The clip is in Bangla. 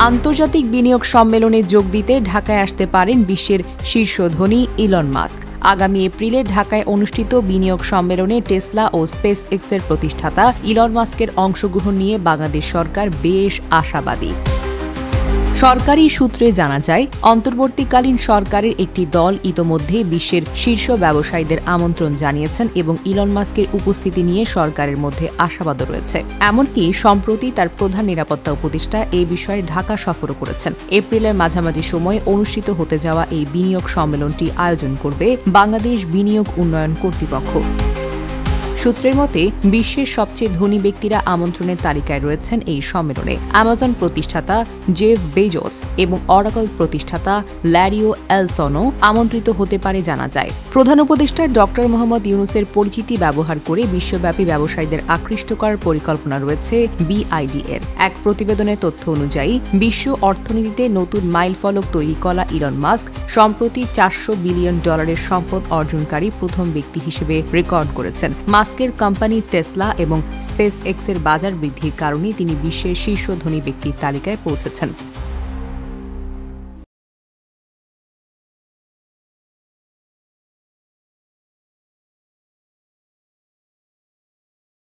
আন্তর্জাতিক বিনিয়োগ সম্মেলনে যোগ দিতে ঢাকায় আসতে পারেন বিশ্বের শীর্ষ ধনী ইলন মাস্ক। আগামী এপ্রিলে ঢাকায় অনুষ্ঠিত বিনিয়োগ সম্মেলনে টেসলা ও স্পেস এক্সের প্রতিষ্ঠাতা ইলন মাস্কের অংশগ্রহণ নিয়ে বাংলাদেশ সরকার বেশ আশাবাদী। সরকারি সূত্রে জানা যায়, অন্তর্বর্তীকালীন সরকারের একটি দল ইতোমধ্যে বিশ্বের শীর্ষ ব্যবসায়ীদের আমন্ত্রণ জানিয়েছেন এবং ইলন মাস্কের উপস্থিতি নিয়ে সরকারের মধ্যে আশাবাদও রয়েছে। এমনকি সম্প্রতি তার প্রধান নিরাপত্তা উপদেষ্টা এই বিষয়ে ঢাকা সফরও করেছেন। এপ্রিলের মাঝামাঝি সময়ে অনুষ্ঠিত হতে যাওয়া এই বিনিয়োগ সম্মেলনটি আয়োজন করবে বাংলাদেশ বিনিয়োগ উন্নয়ন কর্তৃপক্ষ। সূত্রের মতে, বিশ্বের সবচেয়ে ধনী ব্যক্তিরা আমন্ত্রণের তালিকায় রয়েছেন এই সম্মেলনে। অ্যামাজন প্রতিষ্ঠাতা জেফ বেজোস এবং অরাকল প্রতিষ্ঠাতা ল্যারিও এলসনও আমন্ত্রিত হতে পারে জানা যায়। প্রধান উপদেষ্টা ডক্টর মোহাম্মদ ইউনূসের পরিচিতি ব্যবহার করে বিশ্বব্যাপী ব্যবসায়ীদের আকৃষ্ট করার পরিকল্পনা রয়েছে বিআইডি এর। এক প্রতিবেদনের তথ্য অনুযায়ী বিশ্ব অর্থনীতিতে নতুন মাইলফলক তৈরি করা ইলন মাস্ক সম্প্রতি $400 বিলিয়ন সম্পদ অর্জনকারী প্রথম ব্যক্তি হিসেবে রেকর্ড করেছেন। মাস্কের কোম্পানি টেসলা এবং স্পেস এক্সের বাজার বৃদ্ধির কারণে তিনি বিশ্বের শীর্ষ ধনী ব্যক্তির তালিকায় পৌঁছেছেন।